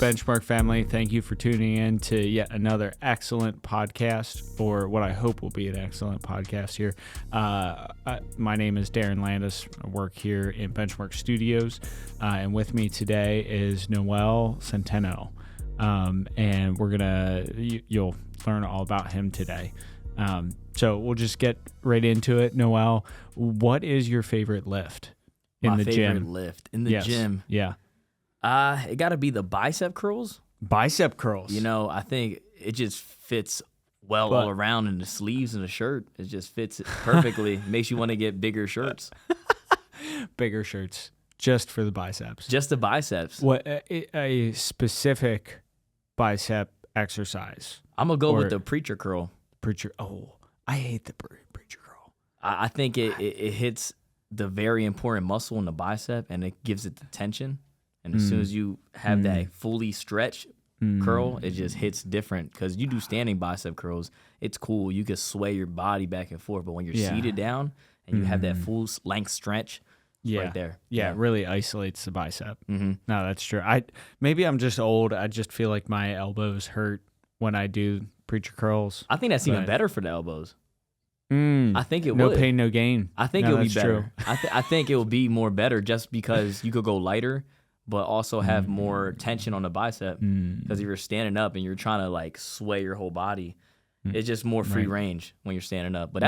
Benchmark family, thank you for tuning in to yet another excellent podcast, or what I hope will be an excellent podcast here. My name is Darren Landis. I work here in Benchmark Studios, and with me today is Noel Centeno, and you'll learn all about him today. So we'll just get right into it. Noel, what is your favorite lift in the gym? My favorite lift in the gym? Yeah. It got to be the bicep curls. Bicep curls. You know, I think it just fits well all around in the sleeves and the shirt. It just fits it perfectly. Makes you want to get bigger shirts. Bigger shirts just for the biceps. Just the biceps. What a specific bicep exercise? I'm going to go with the preacher curl. Preacher. Oh, I hate the preacher curl. I think it hits the very important muscle in the bicep, and it gives it the tension. And as soon as you have that fully stretched curl, it just hits different. Because you do standing bicep curls, it's cool. You can sway your body back and forth. But when you're seated down and you have that full length stretch, right there. Yeah, it really isolates the bicep. No, that's true. Maybe I'm just old. I just feel like my elbows hurt when I do preacher curls. I think that's even better for the elbows. I think it would. No pain, no gain. I think it'll be better. I think it will be more better just because you could go lighter, but also have more tension on the bicep. Because if you're standing up and you're trying to like sway your whole body, it's just more free range when you're standing up. But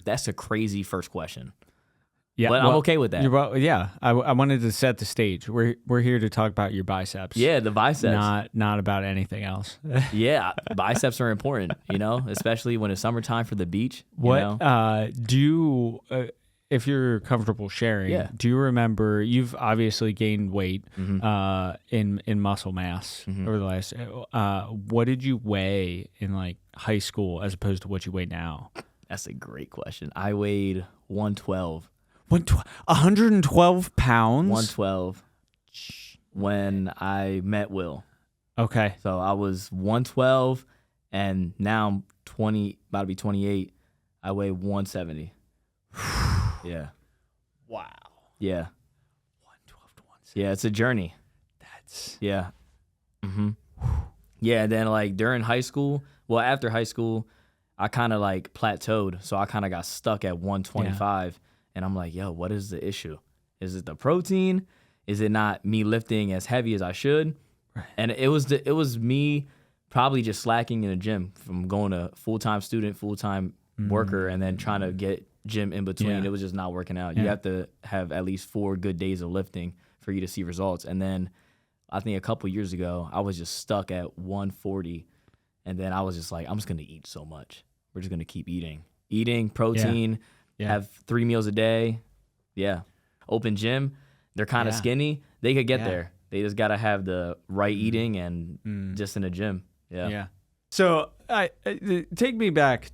that's a crazy first question. Yeah, but I'm okay with that. I wanted to set the stage. We're here to talk about your biceps. Yeah, the biceps. Not about anything else. Yeah, biceps are important, especially when it's summertime for the beach. Do you, if you're comfortable sharing, do you remember, you've obviously gained weight in muscle mass over the last, what did you weigh in like high school as opposed to what you weigh now? That's a great question. I weighed 112. 112 pounds? 112 when I met Will. Okay. So I was 112, and now I'm about to be 28. I weigh 170. Yeah. Wow. Yeah. 112 to 170. Yeah, it's a journey. Yeah. Yeah, and then like during high school, after high school, I kind of like plateaued. So I kind of got stuck at 125. And I'm like, yo, what is the issue? Is it the protein? Is it not me lifting as heavy as I should? Right. And it was me probably just slacking in the gym from going to full-time student, full-time worker, and then trying to get gym in between. Yeah. It was just not working out. Yeah. You have to have at least 4 good days of lifting for you to see results. And then I think a couple years ago, I was just stuck at 140. And then I was just like, I'm just going to eat so much. We're just going to keep eating. Eating, protein, have 3 meals a day. Yeah. Open gym. They're kind of skinny. They could get there. They just got to have the right eating and just in the gym. Yeah. Yeah. So take me back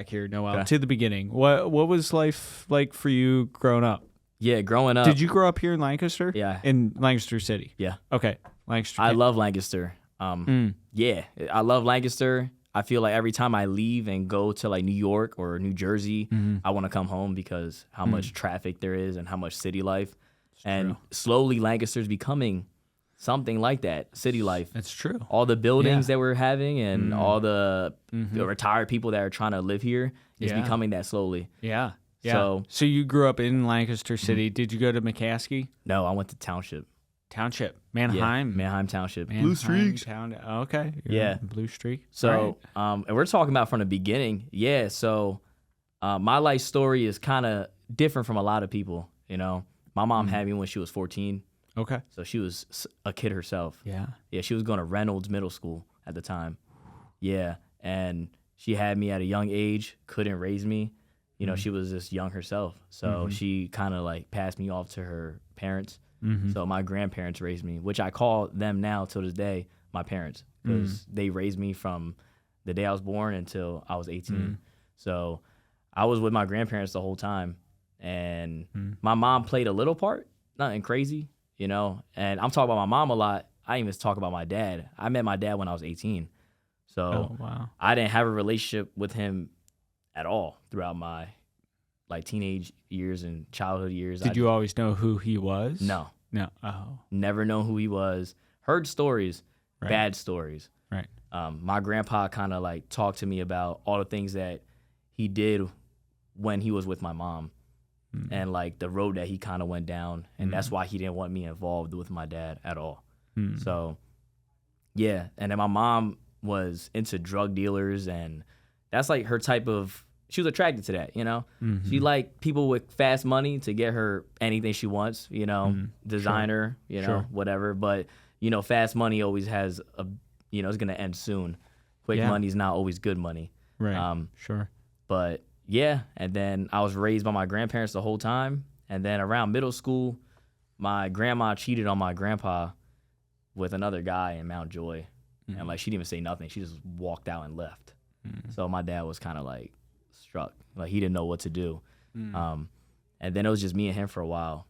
here, Noel, to the beginning. What was life like for you growing up? Yeah, growing up. Did you grow up here in Lancaster? Yeah. In Lancaster City? Yeah. Okay. Lancaster. I love Lancaster. Yeah, I love Lancaster. I feel like every time I leave and go to like New York or New Jersey, I want to come home because how much traffic there is and how much city life. And slowly Lancaster's becoming something like that, city life. That's true. All the buildings that we're having and all the retired people that are trying to live here is becoming that slowly. Yeah. Yeah. So you grew up in Lancaster City. Did you go to McCaskey? No, I went to Township. Manheim? Yeah, Manheim Township. Blue Streaks. Okay. Yeah. Blue Streak. So, and we're talking about from the beginning. Yeah. So, my life story is kind of different from a lot of people. My mom had me when she was 14. Okay. So she was a kid herself. Yeah. Yeah. She was going to Reynolds Middle School at the time. Yeah. And she had me at a young age, couldn't raise me. She was just young herself. So she kind of like passed me off to her parents. So my grandparents raised me, which I call them now till this day my parents, because they raised me from the day I was born until I was 18. So I was with my grandparents the whole time, and my mom played a little part, nothing crazy, and I'm talking about my mom a lot. I didn't even talk about my dad. I met my dad when I was 18. So I didn't have a relationship with him at all throughout my like teenage years and childhood years. Did you always know who he was? No. Oh. Never know who he was. Heard stories. bad stories. Right. My grandpa kind of like talked to me about all the things that he did when he was with my mom and like the road that he kind of went down. And that's why he didn't want me involved with my dad at all. So, yeah. And then my mom was into drug dealers, and that's like her type of, she was attracted to that, you know? She liked people with fast money to get her anything she wants, you know, designer, you know, whatever. But, you know, fast money always has a, you know, it's going to end soon. Quick money's not always good money. Right. But yeah, and then I was raised by my grandparents the whole time. And then around middle school, my grandma cheated on my grandpa with another guy in Mount Joy. And like, she didn't even say nothing. She just walked out and left. So my dad was kind of like struck. Like, he didn't know what to do. And then it was just me and him for a while.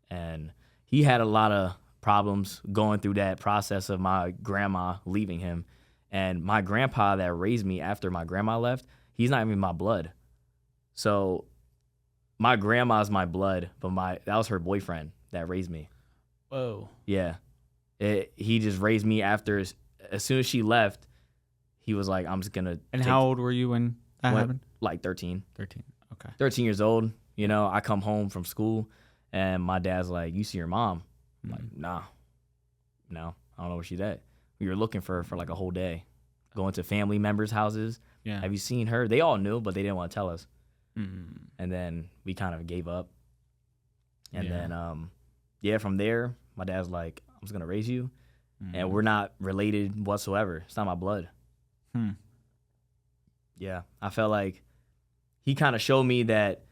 And he had a lot of problems going through that process of my grandma leaving him. And my grandpa that raised me after my grandma left, he's not even my blood. So my grandma's my blood, but that was her boyfriend that raised me. Whoa. Yeah. He just raised me after, as soon as she left, he was like, I'm just going to. And how old were you when that happened? Like 13. 13. Okay. 13 years old. You know, I come home from school and my dad's like, you see your mom? I'm like, nah. No, I don't know where she's at. We were looking for her for like a whole day, going to family members' houses. Yeah. Have you seen her? They all knew, but they didn't want to tell us. And then we kind of gave up. And then, from there, my dad's like, I'm just going to raise you. And we're not related whatsoever. It's not my blood. Yeah. I felt like he kind of showed me that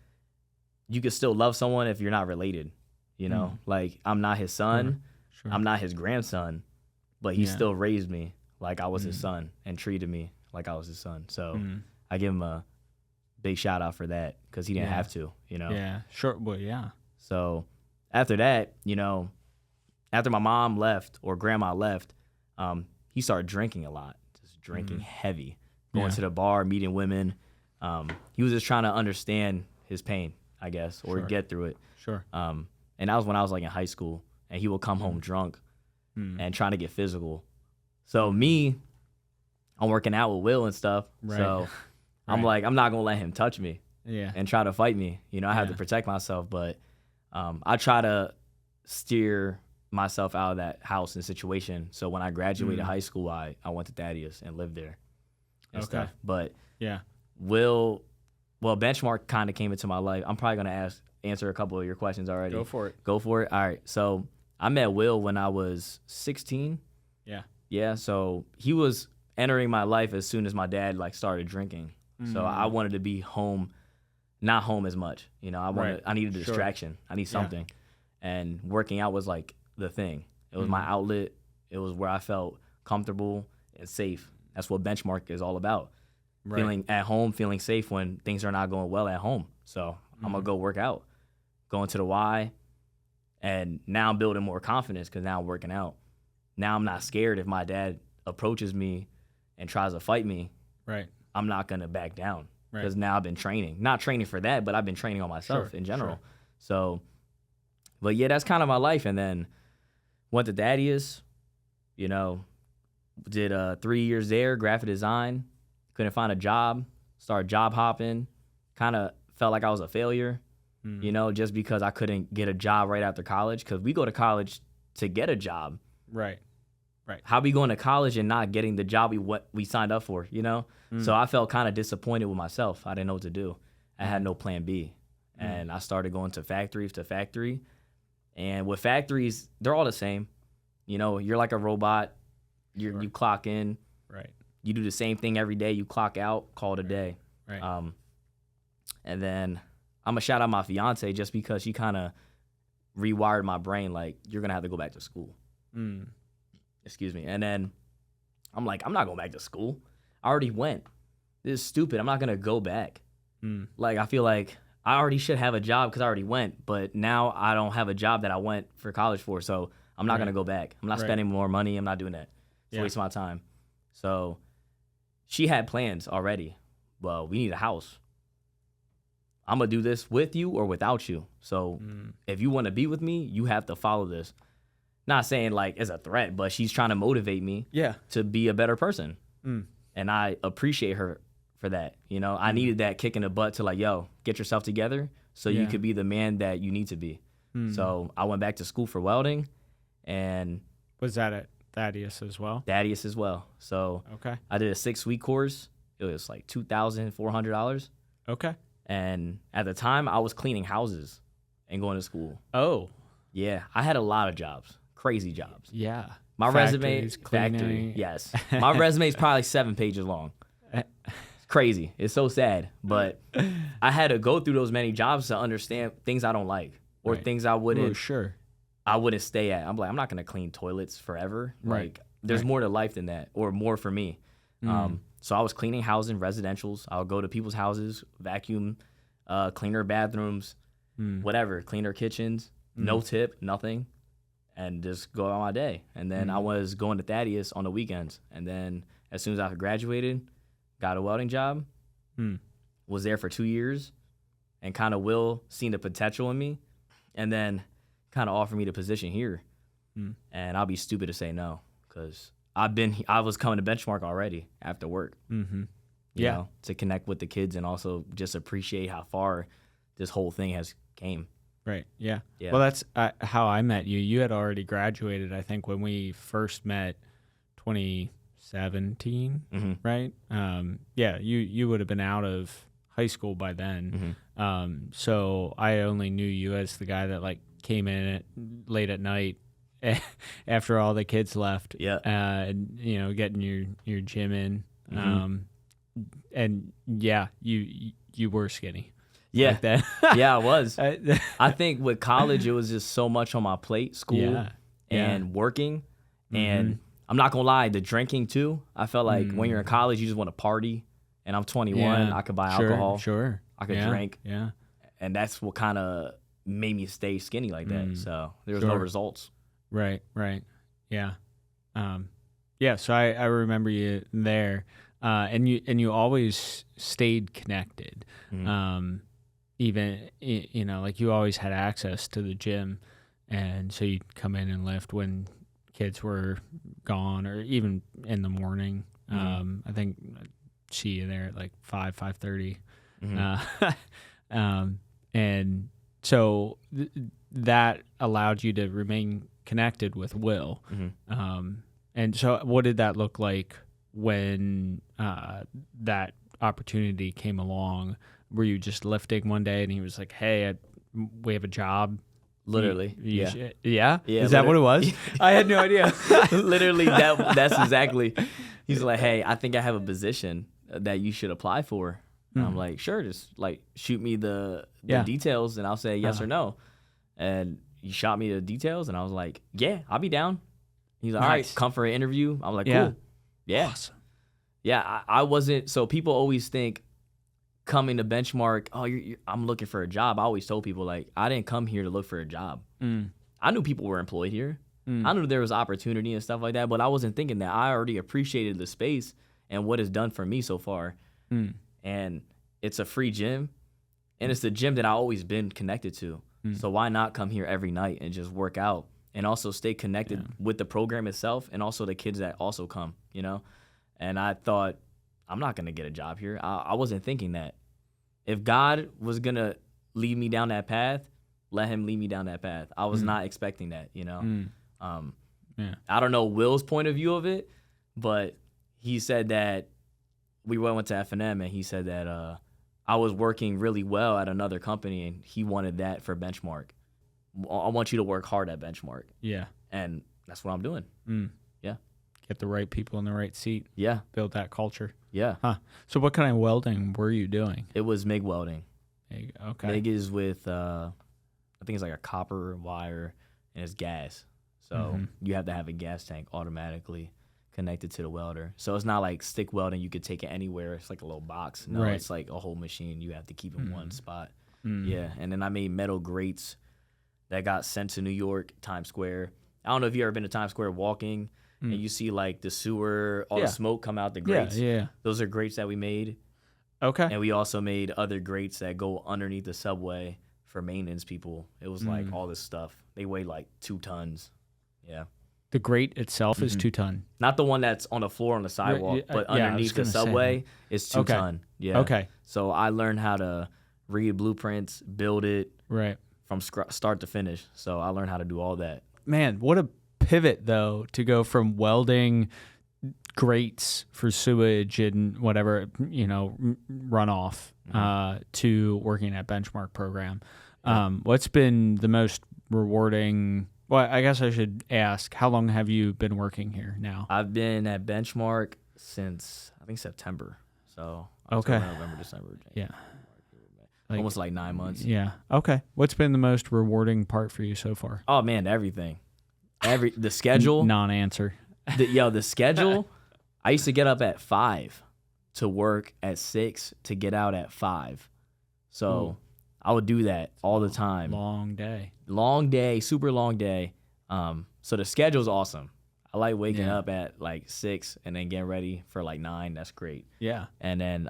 you could still love someone if you're not related. You know, like, I'm not his son. Sure. I'm not his grandson, but he still raised me like I was his son and treated me like I was his son. So I give him a big shout out for that, because he didn't have to, you know? Yeah, sure. Well, yeah. So after that, you know, after my mom left or grandma left, he started drinking a lot, just drinking heavy, going to the bar, meeting women. He was just trying to understand his pain, I guess, or get through it. Sure. And that was when I was like in high school, and he would come home drunk and trying to get physical. So me, I'm working out with Will and stuff. Right. So I'm like, I'm not going to let him touch me and try to fight me. You know, I have to protect myself, but I try to steer myself out of that house and situation. So when I graduated high school, I went to Thaddeus and lived there and stuff. But Benchmark kind of came into my life. I'm probably going to answer a couple of your questions already. Go for it. All right. So I met Will when I was 16. Yeah. So he was entering my life as soon as my dad like started drinking. So I wanted to be home, not home as much. You know, I needed a distraction. I need something. And working out was like the thing. It was my outlet. It was where I felt comfortable and safe. That's what Benchmark is all about. Feeling at home, feeling safe when things are not going well at home. So I'm going to go work out, going to the Y. And now I'm building more confidence because now I'm working out. Now I'm not scared if my dad approaches me and tries to fight me. Right. I'm not going to back down because now I've been training. Not training for that, but I've been training on myself in general. So, but yeah, that's kind of my life. And then went to Thaddeus, you know, did 3 years there, graphic design. Couldn't find a job, started job hopping, kind of felt like I was a failure, you know, just because I couldn't get a job right after college. Because we go to college to get a job. Right. How we going to college and not getting the job we signed up for, you know? So I felt kind of disappointed with myself. I didn't know what to do. I had no plan B. And I started going to factory. And with factories, they're all the same. You know, you're like a robot. You clock in. Right. You do the same thing every day. You clock out, call it a day. Right. And then I'm going to shout out my fiance just because she kind of rewired my brain like, you're going to have to go back to school. Excuse me. And then I'm like, I'm not going back to school. I already went. This is stupid. I'm not going to go back. Like, I feel like I already should have a job because I already went, but now I don't have a job that I went for college for, so I'm not going to go back. I'm not spending more money. I'm not doing that. It's a waste of my time. So she had plans already. Well, we need a house. I'm going to do this with you or without you. So if you want to be with me, you have to follow this. not saying like as a threat, but she's trying to motivate me to be a better person. And I appreciate her for that. You know, I needed that kick in the butt to like, yo, get yourself together so you could be the man that you need to be. So I went back to school for welding, and was that at Thaddeus as well? Thaddeus as well. So I did a 6-week course. It was like $2,400. Okay. And at the time, I was cleaning houses and going to school. Oh. Yeah, I had a lot of jobs, crazy jobs. Yeah. My resume, cleaning. yes. My resume is probably 7 pages long. It's crazy. It's so sad. But I had to go through those many jobs to understand things I don't like or things I wouldn't. I wouldn't stay at. I'm like, I'm not gonna clean toilets forever. Like, there's more to life than that, or more for me. So I was cleaning houses, residentials. I would go to people's houses, vacuum, clean their bathrooms, whatever, clean their kitchens. No tip, nothing, and just go on my day. And then I was going to Thaddeus on the weekends. And then as soon as I graduated, got a welding job, was there for 2 years, and kind of Will seen the potential in me, and then kind of offered me the position here. And I'll be stupid to say no, because I was coming to Benchmark already after work. You know, to connect with the kids and also just appreciate how far this whole thing has came. Right. Yeah. Well, that's how I met you. You had already graduated, I think, when we first met, 2017, right? Yeah. You would have been out of high school by then. So I only knew you as the guy that like came in late at night after all the kids left. And you know, getting your gym in. And yeah, you were skinny. Yeah, like that. Yeah, I was. I think with college, it was just so much on my plate, school and working. And I'm not going to lie, the drinking too. I felt like when you're in college, you just want to party. And I'm 21. I could buy alcohol. I could drink. And that's what kind of made me stay skinny like that. So there was no results. Right. Yeah. So I remember you there. And you always stayed connected. Even, you know, like you always had access to the gym, and so you'd come in and lift when kids were gone, or even in the morning. I think I'd see you there at like 5:30. And so that allowed you to remain connected with Will. And so what did that look like when that opportunity came along? Were you just lifting one day and he was like, hey, we have a job? Literally. Yeah? Is that what it was? I had no idea. Literally, that's exactly. He's like, hey, I think I have a position that you should apply for. And I'm like, sure, just like shoot me the details and I'll say yes or no. And he shot me the details and I was like, yeah, I'll be down. He's like, all right, come for an interview. I was like, cool. Yeah. Awesome. Yeah, I wasn't. So people always think coming to Benchmark, I'm looking for a job. I always told people, like, I didn't come here to look for a job. I knew people were employed here. I knew there was opportunity and stuff like that, but I wasn't thinking that. I already appreciated the space and what it's done for me so far. And it's a free gym, and it's the gym that I've always been connected to. So why not come here every night and just work out and also stay connected with the program itself and also the kids that also come, you know? And I thought, I'm not going to get a job here. I wasn't thinking that. If God was going to lead me down that path, let him lead me down that path. I was not expecting that, you know? I don't know Will's point of view of it, but he said that we went to F&M, and he said that I was working really well at another company, and he wanted that for Benchmark. I want you to work hard at Benchmark. Yeah. And that's what I'm doing. Yeah. Get the right people in the right seat. Yeah. Build that culture. Yeah. Huh. So what kind of welding were you doing? It was MIG welding. MIG, okay. MIG is with, I think it's like a copper wire, and it's gas. So you have to have a gas tank automatically connected to the welder. So it's not like stick welding. You could take it anywhere. It's like a little box. No, it's like a whole machine. You have to keep in one spot. Yeah. And then I made metal grates that got sent to New York, Times Square. I don't know if you ever been to Times Square walking and you see like the sewer, all the smoke come out the grates. Yeah. Those are grates that we made. Okay. And we also made other grates that go underneath the subway for maintenance people. It was like all this stuff. They weigh like 2 tons. Yeah. The grate itself is 2 ton. Not the one that's on the floor on the sidewalk, but yeah, I was underneath the gonna say subway is 2 Okay. ton. Yeah. Okay. So I learned how to read blueprints, build it Right. from start to finish. So I learned how to do all that. Man, what a pivot though to go from welding grates for sewage and whatever, runoff to working at Benchmark program. What's been the most rewarding? Well, I guess I should ask, how long have you been working here now? I've been at Benchmark since I think September. So October, November, December, January, Yeah. almost like 9 months. Yeah. Okay. What's been the most rewarding part for you so far? Oh man, everything. The schedule. Non-answer. The schedule. I used to get up at 5 to work at 6 to get out at 5. So I would do that all the time. Long day. Long day, super long day. So the schedule's awesome. I like waking up at like 6 and then getting ready for like 9. That's great. Yeah. And then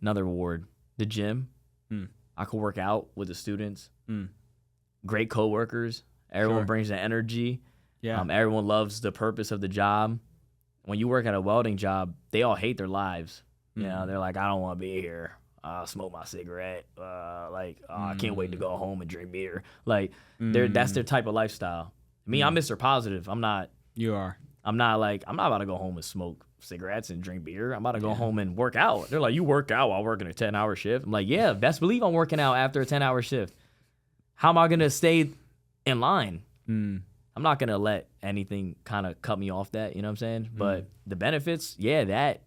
another reward, the gym. I could work out with the students. Great coworkers. Everyone brings the energy. Yeah. Everyone loves the purpose of the job. When you work at a welding job, they all hate their lives. You know, they're like, I don't want to be here. Smoke my cigarette. I can't wait to go home and drink beer. Like, that's their type of lifestyle. Me, I'm Mr. Positive. I'm not. You are. I'm not about to go home and smoke cigarettes and drink beer. I'm about to go home and work out. They're like, you work out while working a 10-hour shift? I'm like, yeah, best believe I'm working out after a 10-hour shift. How am I going to stay in line? I'm not going to let anything kind of cut me off that, you know what I'm saying? But the benefits, the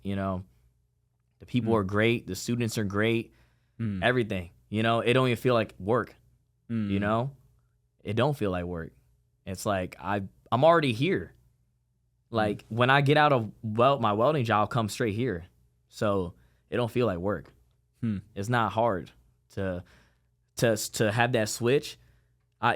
people are great. The students are great. Everything, it don't even feel like work, It don't feel like work. It's like I'm already here. Like when I get out of my welding job, I'll come straight here. So it don't feel like work. It's not hard to have that switch.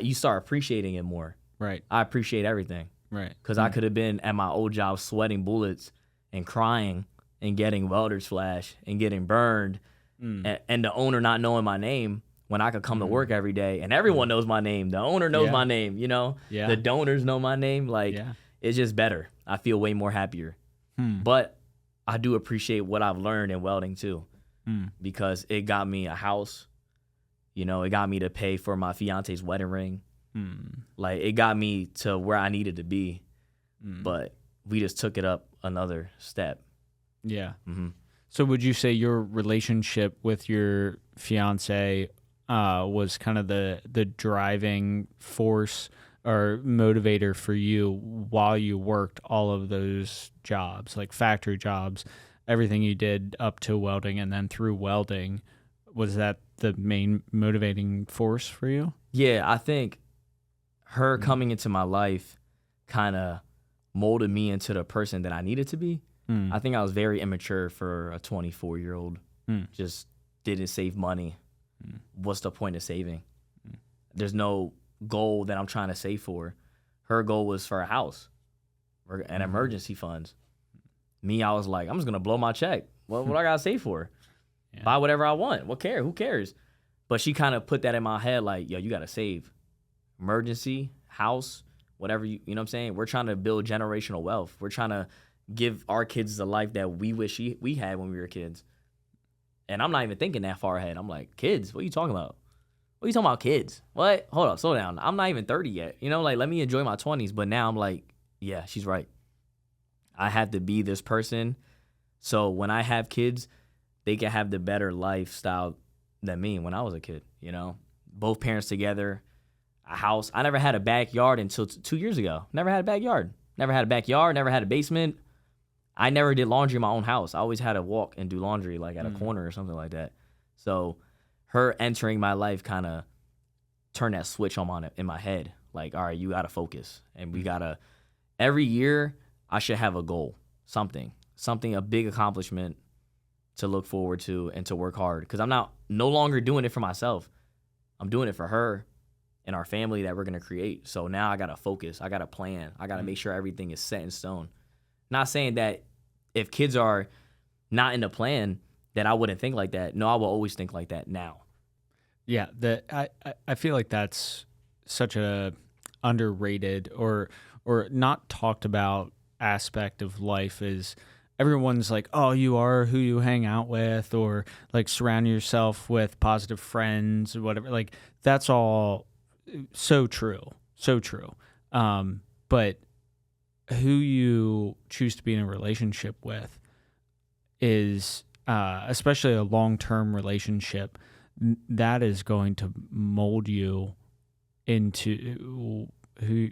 You start appreciating it more. Right. I appreciate everything. Right. Because I could have been at my old job sweating bullets and crying and getting welder's flash and getting burned and the owner not knowing my name when I could come to work every day and everyone knows my name. The owner knows my name, Yeah. The donors know my name. Like, it's just better. I feel way more happier. But I do appreciate what I've learned in welding too because it got me a house. It got me to pay for my fiance's wedding ring. Like, it got me to where I needed to be, but we just took it up another step. Yeah. So would you say your relationship with your fiance was kind of the driving force or motivator for you while you worked all of those jobs, like factory jobs, everything you did up to welding and then through welding? Was that the main motivating force for you? Yeah, I think her coming into my life kind of molded me into the person that I needed to be. I think I was very immature for a 24-year-old. Just didn't save money. What's the point of saving? There's no goal that I'm trying to save for. Her goal was for a house and emergency funds. Me, I was like, I'm just going to blow my check. What I got to save for? Buy whatever I want. Who cares? But she kind of put that in my head like, yo, you got to save. Emergency, house, whatever, you know what I'm saying? We're trying to build generational wealth. We're trying to give our kids the life that we wish we had when we were kids. And I'm not even thinking that far ahead. I'm like, kids? What are you talking about? What are you talking about, kids? What? Hold up, slow down. I'm not even 30 yet. Let me enjoy my 20s. But now I'm like, yeah, she's right. I have to be this person. So when I have kids, they can have the better lifestyle than me when I was a kid, Both parents together, a house. I never had a backyard until 2 years ago. Never had a backyard. Never had a backyard, never had a basement. I never did laundry in my own house. I always had to walk and do laundry like at a corner or something like that. So her entering my life kind of turned that switch on in my head. Like, all right, you got to focus. And we got to, every year I should have a goal, something, a big accomplishment to look forward to and to work hard. Because I'm no longer doing it for myself. I'm doing it for her and our family that we're going to create. So now I got to focus. I got to plan. I got to make sure everything is set in stone. Not saying that if kids are not in the plan that I wouldn't think like that. No, I will always think like that now. Yeah, I feel like that's such a underrated or not talked about aspect of life is everyone's like, oh, you are who you hang out with, or like surround yourself with positive friends or whatever. Like that's all so true. So true. But who you choose to be in a relationship with is, especially a long-term relationship, that is going to mold you into who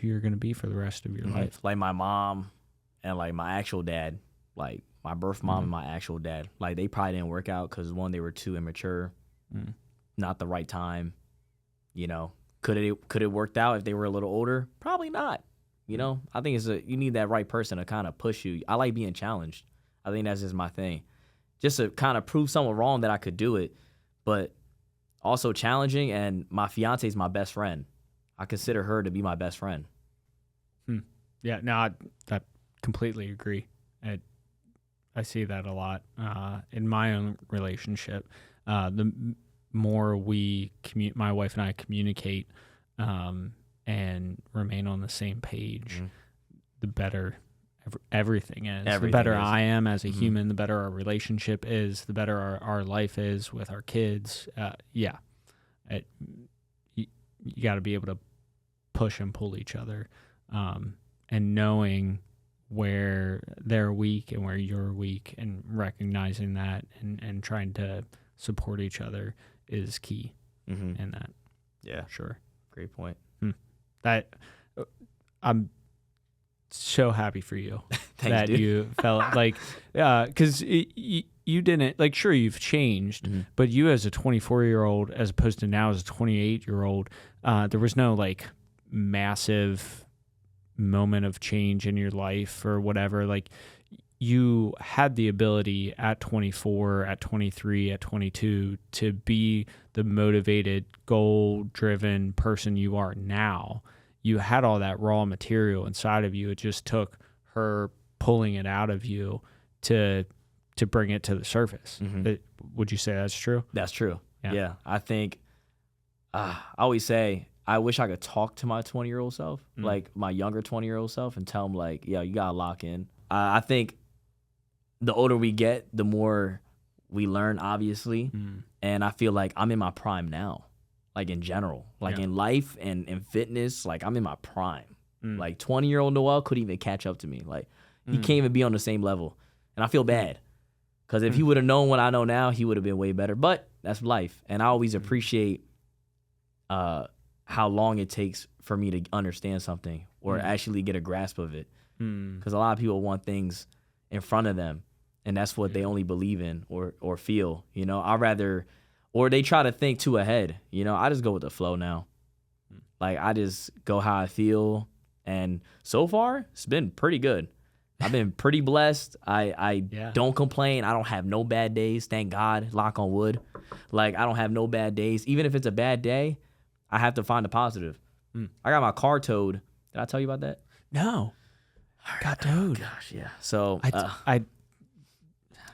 you're going to be for the rest of your life. Like my mom and like my actual dad, like my birth mom and my actual dad, like they probably didn't work out because one, they were too immature, not the right time. You know, could it worked out if they were a little older? Probably not. You know, I think you need that right person to kind of push you. I like being challenged. I think that's just my thing, just to kind of prove someone wrong that I could do it, but also challenging. And my fiance is my best friend. I consider her to be my best friend. Yeah, no, I completely agree. I see that a lot in my own relationship. The more my wife and I communicate and remain on the same page, the better everything is. The better I am as a human, the better our relationship is, the better our life is with our kids. You got to be able to push and pull each other, and knowing where they're weak and where you're weak and recognizing that and trying to support each other is key in that. Yeah, sure. Great point. That I'm so happy for you. Thanks, that dude. You felt like, because you didn't, like, sure, you've changed, but you as a 24-year-old as opposed to now as a 28-year-old, there was no like massive moment of change in your life or whatever. Like you had the ability at 24, at 23, at 22 to be the motivated, goal-driven person you are now. You had all that raw material inside of you. It just took her pulling it out of you to bring it to the surface. Would you say that's true? That's true. Yeah. I think I always say I wish I could talk to my 20-year-old self, like my younger 20-year-old self, and tell him like, yeah, you gotta lock in. I think the older we get, the more we learn, obviously. And I feel like I'm in my prime now, like in general, like in life and in fitness, like I'm in my prime. Like 20-year-old Noel couldn't even catch up to me. Like he can't even be on the same level. And I feel bad because if he would have known what I know now, he would have been way better. But that's life. And I always appreciate how long it takes for me to understand something or actually get a grasp of it. Because a lot of people want things in front of them, and that's what they only believe in or feel. You know, or they try to think too ahead. You know, I just go with the flow now. Like I just go how I feel, and so far it's been pretty good. I've been pretty blessed. I don't complain. I don't have no bad days. Thank God. Knock on wood. Like I don't have no bad days. Even if it's a bad day, I have to find a positive. I got my car towed. Did I tell you about that? No. Got towed. Gosh, yeah. So I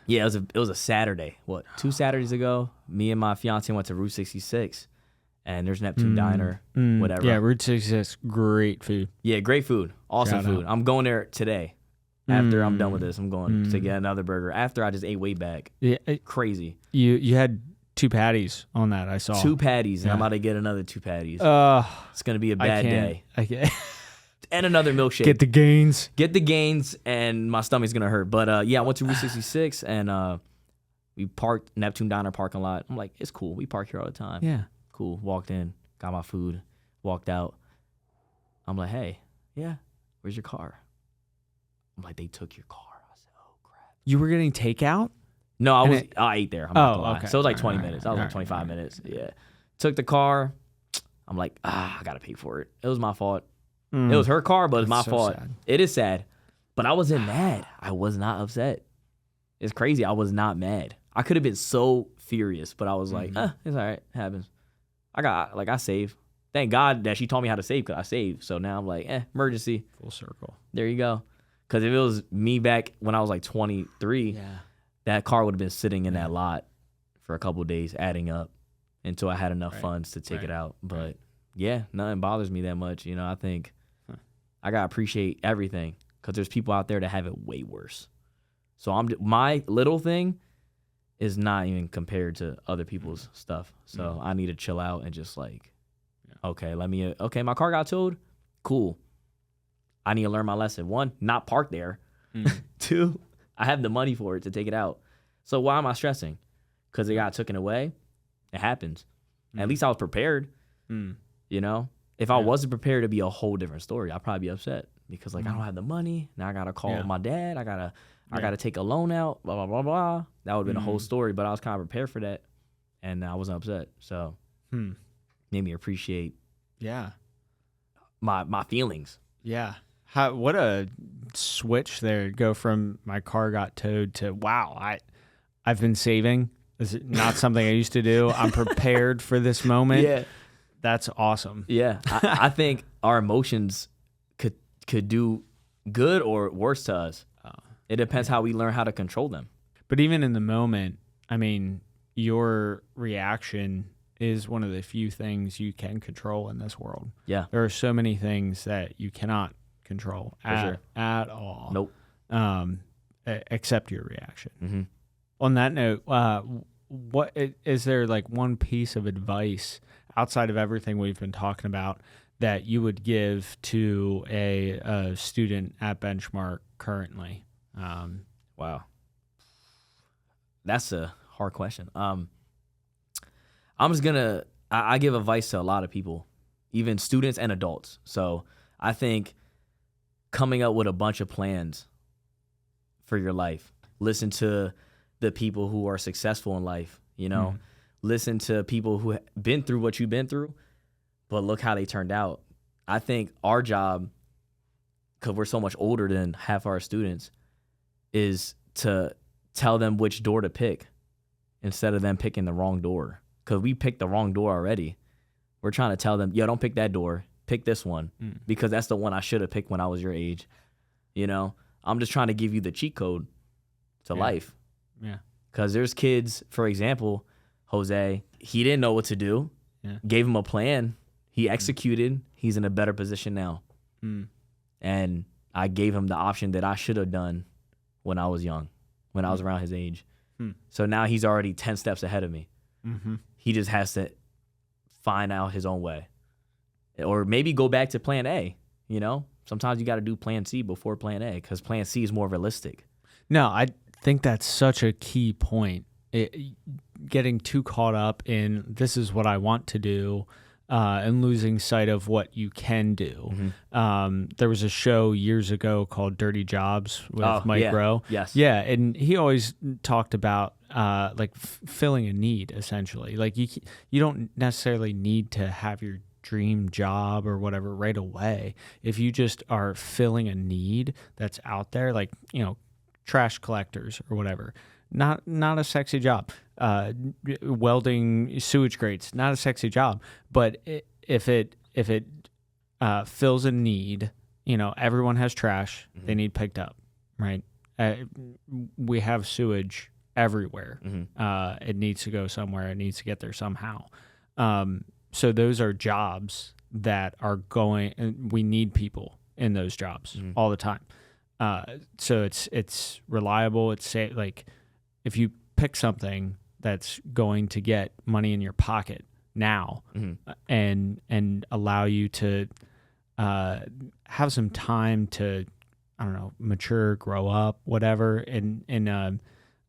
it was a Saturday. 2 Saturdays ago, me and my fiance went to Route 66, and there's Neptune Diner, whatever. Yeah, Route 66, great food. Yeah, great food, awesome food. I'm going there today. After I'm done with this, I'm going to get another burger. After I just ate way back. Yeah, crazy. You had 2 patties on that. I saw 2 patties, and I'm about to get another 2 patties. It's gonna be a bad day. I can't. And another milkshake. Get the gains, and my stomach's gonna hurt. But I went to Route 66, and we parked Neptune Diner parking lot. I'm like, it's cool. We park here all the time. Yeah, cool. Walked in, got my food, walked out. I'm like, hey, yeah, where's your car? I'm like, they took your car. I said, oh crap. You were getting takeout? No, I ate there. I'm not gonna lie. Okay. So it was like 20 minutes. I was like 25 minutes. Yeah. Took the car. I'm like, I gotta pay for it. It was my fault. It was her car, but it's my fault. Sad. It is sad. But I wasn't mad. I was not upset. It's crazy. I was not mad. I could have been so furious, but I was like, it's all right. It happens. I saved. Thank God that she taught me how to save because I saved. So now I'm like, emergency. Full circle. There you go. Because if it was me back when I was like 23, that car would have been sitting in that lot for a couple of days, adding up until I had enough funds to take it out. But Yeah, nothing bothers me that much. You know, I think I gotta appreciate everything because there's people out there that have it way worse. So my little thing is not even compared to other people's stuff. So I need to chill out and just like, okay, my car got towed. Cool. I need to learn my lesson. 1, not park there. 2, I have the money for it to take it out. So why am I stressing? Because it got taken away. It happens. At least I was prepared. You know, if I wasn't prepared, it'd be a whole different story. I'd probably be upset because like I don't have the money. Now I gotta call my dad. I gotta take a loan out. Blah blah blah blah. That would have been a whole story. But I was kind of prepared for that, and I wasn't upset. So made me appreciate my feelings. Yeah. What a switch there. Go from my car got towed to wow, I've been saving. This is not something I used to do. I'm prepared for this moment. Yeah. That's awesome. Yeah. I think our emotions could do good or worse to us. It depends how we learn how to control them. But even in the moment, I mean, your reaction is one of the few things you can control in this world. Yeah. There are so many things that you cannot control at all. Nope. Except your reaction. On that note, what is there like one piece of advice outside of everything we've been talking about that you would give to a student at Benchmark currently? Wow. That's a hard question. I'm just gonna I give advice to a lot of people, even students and adults. So I think coming up with a bunch of plans for your life. Listen to the people who are successful in life, you know. Listen to people who have been through what you've been through, but look how they turned out. I think our job, because we're so much older than half our students, is to tell them which door to pick instead of them picking the wrong door. Because we picked the wrong door already. We're trying to tell them, yo, don't pick that door. Pick this one because that's the one I should have picked when I was your age. You know, I'm just trying to give you the cheat code to life. Yeah. Because there's kids, for example, Jose, he didn't know what to do. Yeah. Gave him a plan. He executed. He's in a better position now. And I gave him the option that I should have done when I was young, when I was around his age. So now he's already 10 steps ahead of me. He just has to find out his own way. Or maybe go back to plan A, you know? Sometimes you got to do plan C before plan A because plan C is more realistic. No, I think that's such a key point. Getting too caught up in this is what I want to do and losing sight of what you can do. There was a show years ago called Dirty Jobs with Mike Rowe. Yes. Yeah, and he always talked about like filling a need, essentially. Like you don't necessarily need to have your dream job or whatever right away. If you just are filling a need that's out there, like, you know, trash collectors or whatever, not a sexy job. Welding sewage grates, not a sexy job. But if it fills a need, you know, everyone has trash. They need picked up, right? We have sewage everywhere. It needs to go somewhere. It needs to get there somehow. So those are jobs that are going. We need people in those jobs all the time. So it's reliable. It's safe. Like if you pick something that's going to get money in your pocket now and allow you to have some time to, I don't know, mature, grow up, whatever, in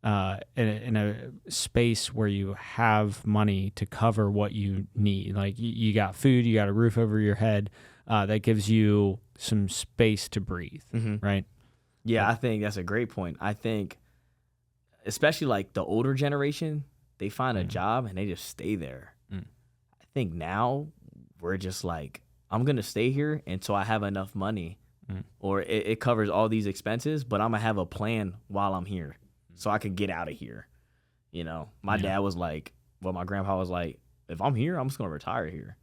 a space where you have money to cover what you need. Like you got food, you got a roof over your head, that gives you some space to breathe, right? Yeah, I think that's a great point. I think especially like the older generation, they find a job and they just stay there. I think now we're just like, I'm going to stay here until I have enough money or it covers all these expenses, but I'm going to have a plan while I'm here so I can get out of here. You know, my dad was like, well, my grandpa was like, if I'm here, I'm just going to retire here.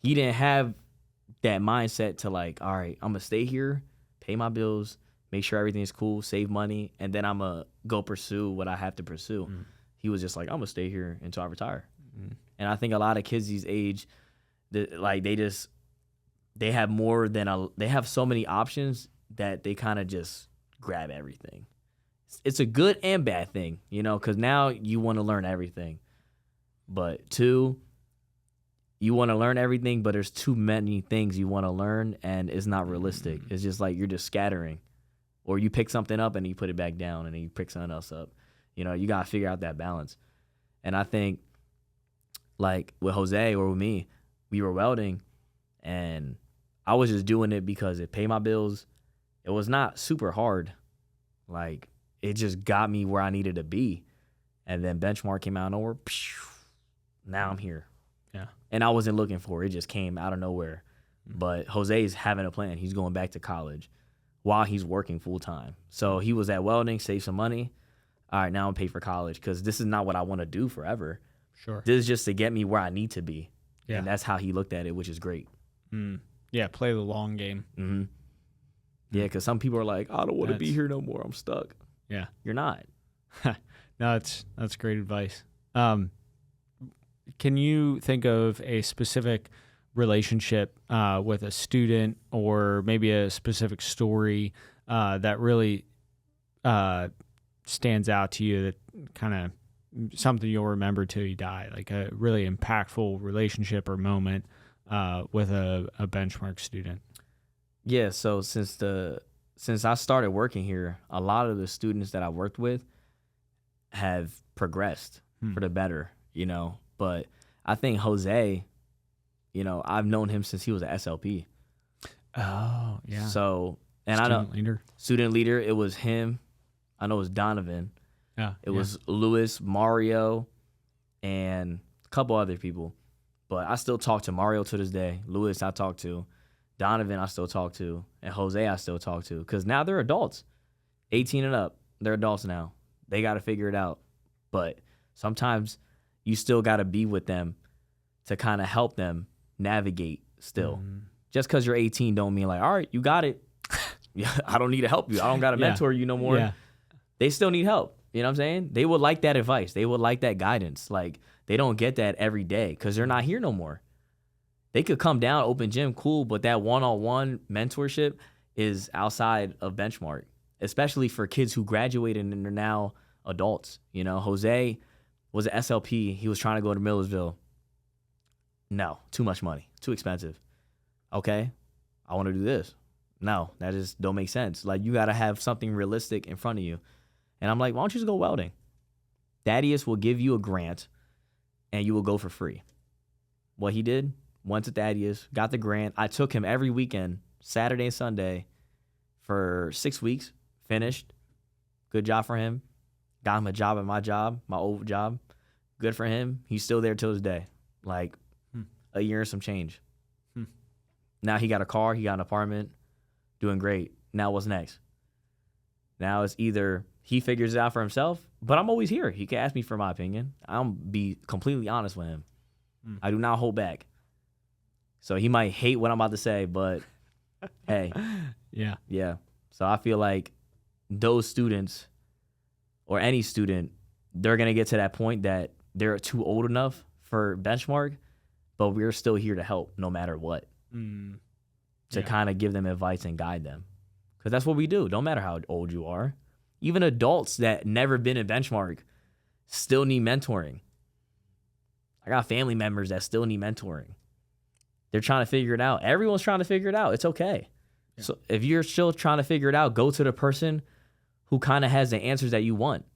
He didn't have that mindset to like, all right, I'm going to stay here, pay my bills, make sure everything's cool, save money, and then I'm going to go pursue what I have to pursue. He was just like, I'm going to stay here until I retire. And I think a lot of kids these age, Like they have they have so many options that they kind of just grab everything. It's a good and bad thing, you know, because now you want to learn everything. But two, you want to learn everything, but there's too many things you want to learn, and it's not realistic. It's just like you're just scattering. Or you pick something up and you put it back down, and then you pick something else up. You know, you got to figure out that balance. And I think, like, with Jose or with me, we were welding, and I was just doing it because it paid my bills. It was not super hard. Like, it just got me where I needed to be. And then Benchmark came out of nowhere. Now I'm here. Yeah. And I wasn't looking for it. It just came out of nowhere. But Jose's having a plan. He's going back to college while he's working full time. So he was at welding, saved some money. All right, now I'm paid for college because this is not what I want to do forever. Sure. This is just to get me where I need to be. Yeah. And that's how he looked at it, which is great. Yeah, play the long game. Mm-hmm. Yeah, because some people are like, I don't want to be here no more. I'm stuck. Yeah. You're not. No, that's great advice. Can you think of a specific relationship with a student or maybe a specific story that really stands out to you, that kind of something you'll remember till you die, like a really impactful relationship or moment with a Benchmark student? Yeah, so since I started working here, a lot of the students that I worked with have progressed for the better, you know. But I think Jose, you know, I've known him since he was an SLP. Oh, yeah. So, and student leader, it was him. I know it was Donovan. Yeah. It was Lewis, Mario, and a couple other people. But I still talk to Mario to this day. Lewis, I talk to. Donovan, I still talk to. And Jose, I still talk to. Because now they're adults. 18 and up. They're adults now. They got to figure it out. But sometimes you still got to be with them to kind of help them navigate still. Just because you're 18 don't mean like, all right, you got it. Yeah, I don't need to help you. I don't got to mentor you no more. Yeah. They still need help. You know what I'm saying? They would like that advice. They would like that guidance. Like, they don't get that every day because they're not here no more. They could come down, open gym, cool, but that one-on-one mentorship is outside of Benchmark, especially for kids who graduated and are now adults. You know, Jose was an SLP. He was trying to go to Millersville. No, too much money, too expensive. Okay, I want to do this. No, that just don't make sense. Like, you got to have something realistic in front of you. And I'm like, why don't you just go welding? Thaddeus will give you a grant and you will go for free. What he did, went to Thaddeus, got the grant. I took him every weekend, Saturday and Sunday, for 6 weeks, finished. Good job for him. Got him a job at my old job. Good for him. He's still there till this day. Like, a year and some change. Now he got a car, he got an apartment, doing great. Now what's next? Now it's either he figures it out for himself, but I'm always here. He can ask me for my opinion. I'll be completely honest with him. I do not hold back. So he might hate what I'm about to say, but hey. Yeah. So I feel like those students or any student, they're going to get to that point that they're too old enough for Benchmark, but we're still here to help no matter what. To kind of give them advice and guide them. Because that's what we do. Don't matter how old you are. Even adults that never been in Benchmark still need mentoring. I got family members that still need mentoring. They're trying to figure it out. Everyone's trying to figure it out. It's okay. Yeah. So if you're still trying to figure it out, go to the person who kind of has the answers that you want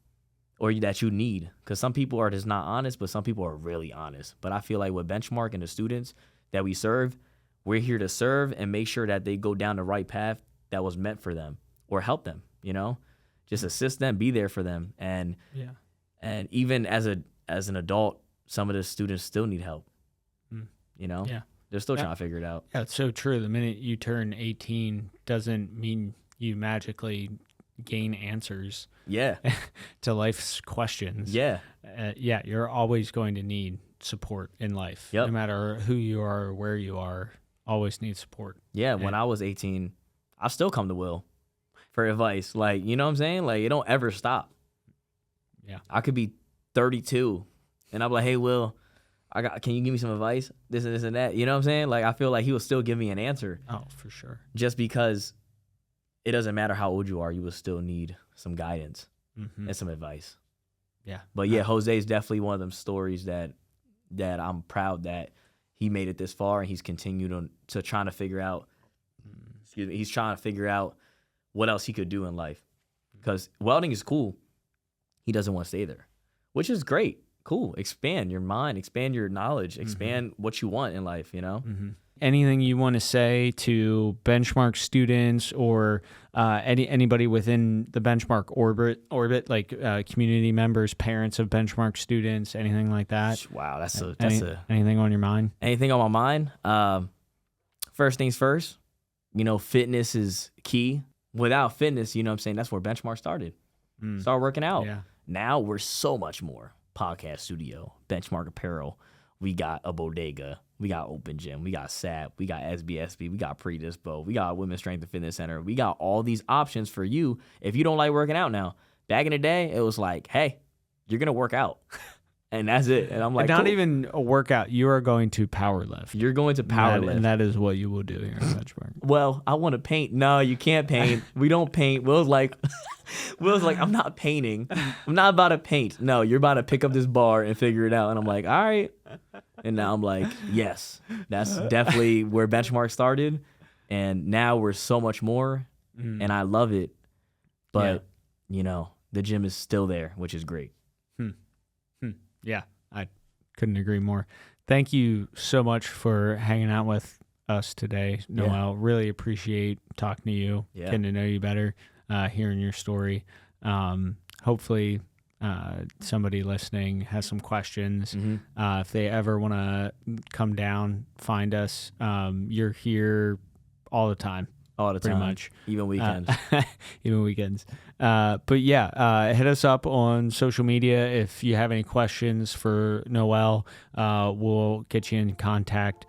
or that you need. Because some people are just not honest, but some people are really honest. But I feel like with Benchmark and the students that we serve, we're here to serve and make sure that they go down the right path that was meant for them or help them, you know, just assist them, be there for them. And even as an adult, some of the students still need help, you know, they're still trying to figure it out. Yeah, it's so true. The minute you turn 18 doesn't mean you magically gain answers to life's questions. You're always going to need support in life, no matter who you are or where you are. Always need support. When I was 18, I still come to Will for advice. Like, you know what I'm saying? Like, it don't ever stop. I could be 32 and I'm like, hey, Will, Can you give me some advice? This and this and that. You know what I'm saying? Like, I feel like he will still give me an answer. Oh, for sure. Just because it doesn't matter how old you are, you will still need some guidance and some advice. Yeah. But yeah, Jose is definitely one of them stories that I'm proud that he made it this far, and he's continued to trying to figure out. Excuse me. He's trying to figure out what else he could do in life, because welding is cool. He doesn't want to stay there, which is great. Cool. Expand your mind, expand your knowledge, expand what you want in life, you know? Anything you want to say to Benchmark students or anybody within the Benchmark orbit, like community members, parents of Benchmark students, anything like that? Wow, that's anything on your mind? Anything on my mind? First things first, fitness is key. Without fitness, you know what I'm saying, that's where Benchmark started. Start working out. Yeah. Now we're so much more. Podcast studio, Benchmark apparel. We got a bodega. We got open gym. We got SAP. We got SBSB. We got Predispo. We got Women's Strength and Fitness Center. We got all these options for you if you don't like working out now. Back in the day, it was like, hey, you're going to work out. And that's it. And I'm like, not cool. even a workout. You are going to power lift. You're going to power lift. And that is what you will do here at Benchmark. Well, I want to paint. No, you can't paint. We don't paint. Will's like, I'm not painting. I'm not about to paint. No, you're about to pick up this bar and figure it out. And I'm like, all right. And now I'm like, yes, that's definitely where Benchmark started. And now we're so much more. And I love it. But, the gym is still there, which is great. Yeah, I couldn't agree more. Thank you so much for hanging out with us today, Noel. Yeah. Really appreciate talking to you, getting to know you better, hearing your story. Hopefully somebody listening has some questions. If they ever want to come down, find us. You're here all the time. All the time. Pretty much. Even weekends. Even weekends. But yeah, hit us up on social media if you have any questions for Noel. We'll get you in contact.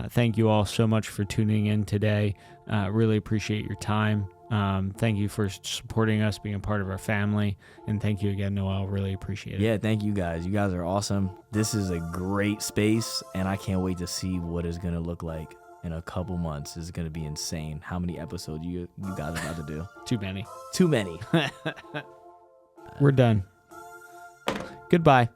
Thank you all so much for tuning in today. Really appreciate your time. Thank you for supporting us, being a part of our family. And thank you again, Noel. Really appreciate it. Yeah, thank you guys. You guys are awesome. This is a great space, and I can't wait to see what it's going to look like in a couple months. Is going to be insane. How many episodes you guys are about to do? Too many. Too many. We're done. Goodbye.